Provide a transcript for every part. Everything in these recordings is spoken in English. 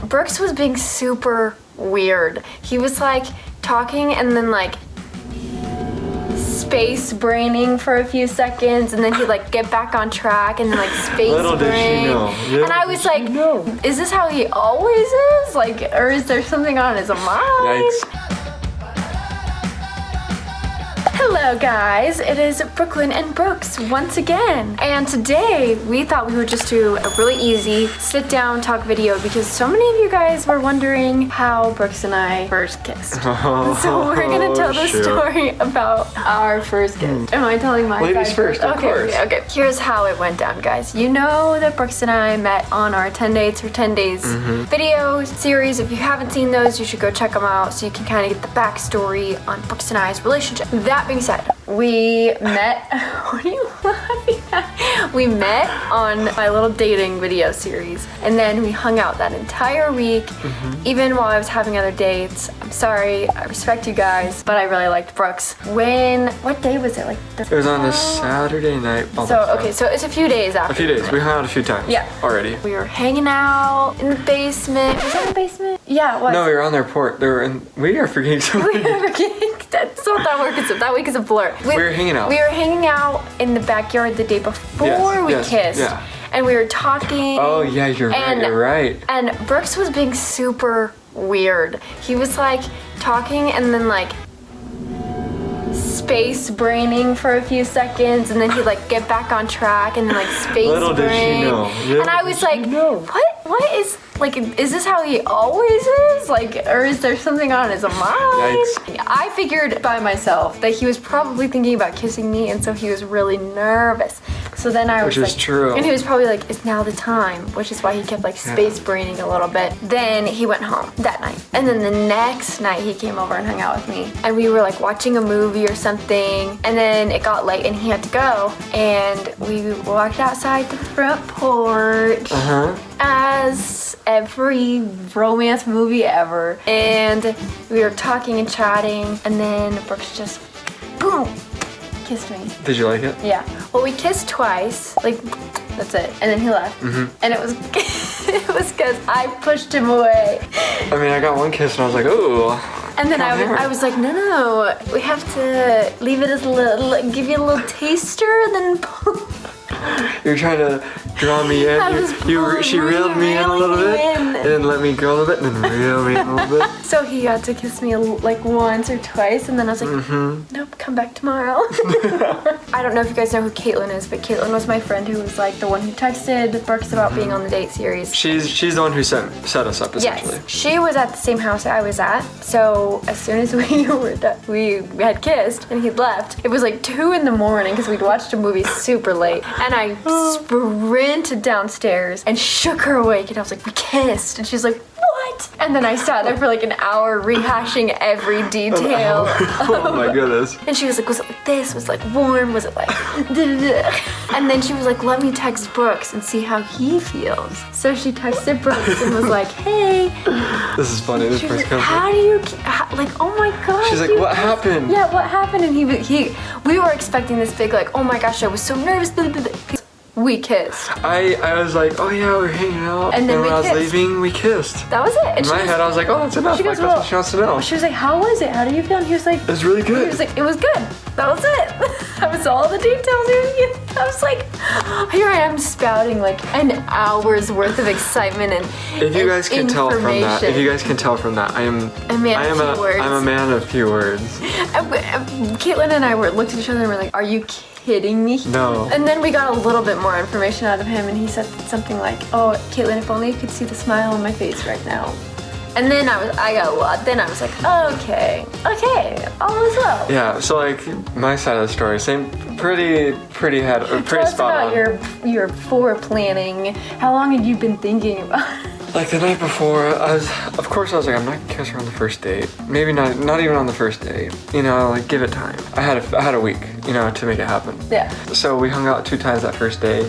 Brooks was being super weird. He was like talking and then like space braining for a few seconds, and then he'd like get back on track and then like space Little did brain. she know. And I was like, is this how he always is? Like, or is there something on his mind? Yikes. Hello guys, it is Brooklyn and Brooks once again. And today we thought we would just do a really easy sit down talk video because so many of you guys were wondering how Brooks and I first kissed. So we're gonna tell the story about our first kiss. Am I telling my Ladies side first, of course. Okay. Here's how it went down, guys. You know that Brooks and I met on our 10 dates for 10 days video series. If you haven't seen those, you should go check them out so you can kind of get the backstory on Brooks and I's relationship. That being said, we met. What are you laughing at? We met on my little dating video series, and then we hung out that entire week, even while I was having other dates. I'm sorry, I respect you guys, but I really liked Brooks. What day was it? Like It was on a Saturday night. So it's a few days after. A few days. We hung out a few times. Yeah. Already. We were hanging out in the basement. Was that the basement? Yeah, it was. No, we were on their porch. We are forgetting something. That's not that week. That week is a blur. We were hanging out. We were hanging out in the backyard the day before we kissed. Yeah. And we were talking. Oh yeah, you're right. And Brooks was being super weird. He was like talking and then like space braining for a few seconds, and then he'd like get back on track and then like space Little did she brain. know. And I was like, what is, like, is this how he always is? Like, or is there something on his mind? Yikes. I figured by myself that he was probably thinking about kissing me, and so he was really nervous. So then I was like, which is true. And he was probably like, it's now the time, which is why he kept like space braining a little bit. Then he went home that night. And then the next night he came over and hung out with me. And we were like watching a movie or something. And then it got late and he had to go. And we walked outside the front porch. As every romance movie ever. And we were talking and chatting. And then Brooks just, boom, kissed me. Did you like it? Yeah. Well, we kissed twice. Like, that's it. And then he left. And it was it was because I pushed him away. I mean, I got one kiss and I was like, ooh. And then I was like, no, we have to leave it as a little, give you a little taster, then You're trying to draw me in. She reeled me in a little bit, and then let me go a little bit, and then reel me in a little bit. So he got to kiss me like once or twice, and then I was like, nope, come back tomorrow. I don't know if you guys know who Caitlin is, but Caitlin was my friend who was like the one who texted Brooks about being on the date series. She's the one who set us up, essentially. Yes, she was at the same house I was at, so as soon as we had kissed and he'd left, it was like 2 in the morning because we'd watched a movie super late, and I sprinted downstairs and shook her awake, and I was like, we kissed, and she's like, what? And then I sat there for like an hour rehashing every detail. Oh my goodness. And she was like, was it like this? Was it like warm? Was it like And then she was like, let me text Brooks and see how he feels. So she texted Brooks and was like, hey. This is funny. This She was first like, comes. how do you, like, oh my gosh. She's like, what happened? Yeah, what happened? And we were expecting this big, like, oh my gosh, I was so nervous. We kissed. I was like, oh yeah, we're hanging out. And then we when I was kissed. leaving, we kissed. That was it. And In my head, I was like, oh, that's enough. She goes, Like, that's what she wants to know. She was like, how was it? How do you feel? And he was like, It was really good. He was like, it was good. That was it. That was all the details. I was like, here I am spouting like an hour's worth of excitement and If you guys can tell from that, I am a man of few words. Caitlin and I looked at each other and were like, are you kidding me? No. And then we got a little bit more information out of him, and he said something like, oh, Caitlin, if only you could see the smile on my face right now. And then I got a lot. Then I was like, okay, all is well. Yeah, so like my side of the story, same, pretty Tell us spot about your planning. How long had you been thinking about it? Like the night before, I was like, I'm not gonna kiss her on the first date. Maybe not even on the first date. You know, like give it time. I had a week, you know, to make it happen. Yeah. So we hung out 2 times that first day.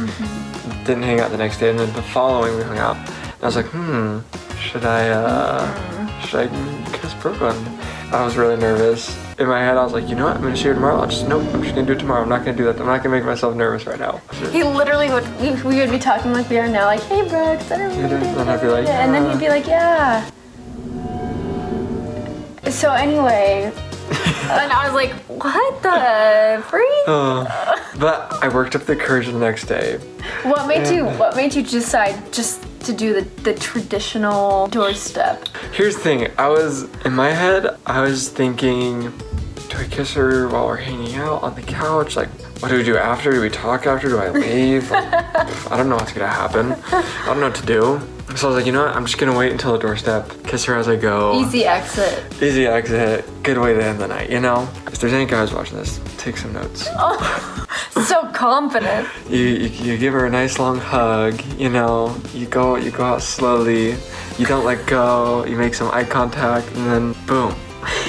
Didn't hang out the next day, and then the following we hung out. And I was like, should I kiss Brooklyn? I was really nervous. in my head, I was like, you know what? I'm gonna see her tomorrow. I'm just gonna do it tomorrow. I'm not gonna do that. I'm not gonna make myself nervous right now. He literally would, we would be talking like we are now, like, hey Brooks, I don't really do And I'd be like, and then he'd be like, yeah. So anyway, and I was like, what the freak? But I worked up the courage the next day. What made you decide just to do the traditional doorstep? Here's the thing. I was, in my head, I was thinking, do I kiss her while we're hanging out on the couch? Like, what do we do after? Do we talk after? Do I leave? Like, I don't know what's gonna happen. I don't know what to do. So I was like, you know what? I'm just gonna wait until the doorstep, kiss her as I go. Easy exit. Easy exit. Good way to end the night, you know? If there's any guys watching this, take some notes. Oh, so confident. You give her a nice long hug, you know? You go out slowly. You don't let go. You make some eye contact, and then boom.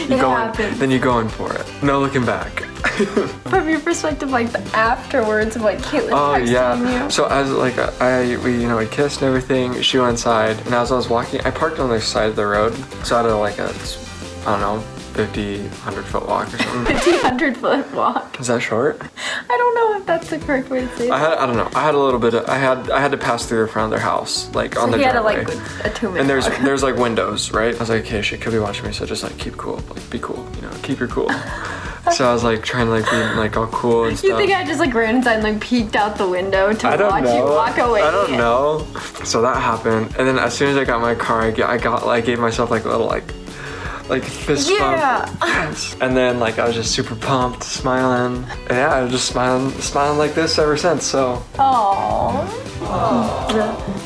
Then you go in for it. No looking back. From your perspective, like the afterwards of like Caitlin texting you. So as like we kissed and everything. She went inside, and as I was walking, I parked on the side of the road. So I had like a, I don't know, 50, 100 foot walk or something. 50, 100 foot walk. Is that short? I don't know if that's the correct way to say it. I don't know. I had a little bit of, I had to pass through the front of their house, like on the driveway. He had like a 2-minute And walk. there's like windows, right? I was like, okay, she could be watching me, so just like keep cool, like be cool, you know, keep your cool. So I was like trying to like be like all cool and stuff. You think I just like ran inside and like peeked out the window to watch you walk away? I don't know. So that happened, and then as soon as I got in my car, I gave myself like a little like fist bump. Yes. And then like I was just super pumped, smiling. And yeah, I was just smiling like this ever since. So. Aww.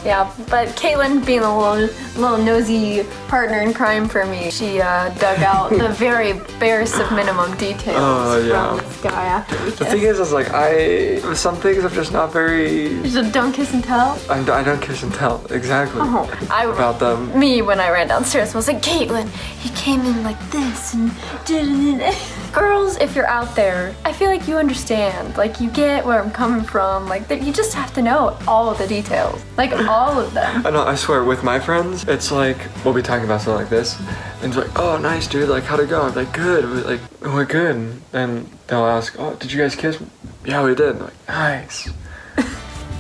Yeah, but Caitlin, being a little nosy partner in crime for me, she dug out the very barest of minimum details from this guy after we kissed. The thing is like some things I'm just not very. You just don't kiss and tell? I don't kiss and tell, exactly. About them. Me, when I ran downstairs, was like, Caitlin, he came in like this and girls, if you're out there, I feel like you understand. Like, you get where I'm coming from. Like, you just have to know all of the details. Like, all of them. I know, I swear, with my friends, it's like, we'll be talking about something like this, and it's like, oh, nice, dude, like, how'd it go? I'm like, good, we're good. And they'll ask, oh, did you guys kiss? Yeah, we did. I'm like, nice.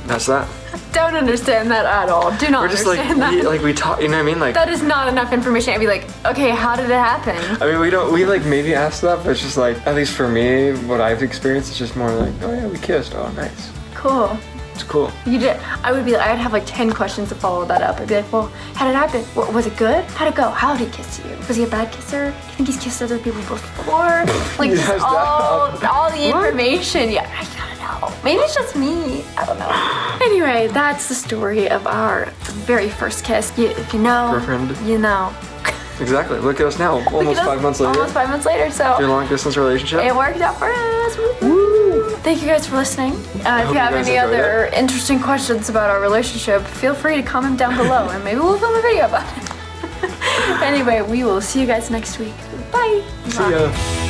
That's that. Don't understand that at all. Do not understand that. We talk, you know what I mean? Like, that is not enough information. I'd be like, okay, how did it happen? I mean, we like maybe ask that, but it's just like, at least for me, what I've experienced, it's just more like, oh yeah, we kissed. Oh, nice. Cool. It's cool. You did. I'd have like 10 questions to follow that up. I'd be like, well, how did it happen? Was it good? How'd it go? How did he kiss you? Was he a bad kisser? You think he's kissed other people before? Like, just all the information. Yeah, I gotta know. Maybe it's just me. I don't know. Anyway, that's the story of our very first kiss. If you know, girlfriend. You know. Exactly. Look at us now. Almost 5 months later. Almost 5 months later. So your long distance relationship. It worked out for us. Woo! Thank you guys for listening. If you have any other interesting questions about our relationship, feel free to comment down below, and maybe we'll film a video about it. Anyway, we will see you guys next week. Bye. See ya.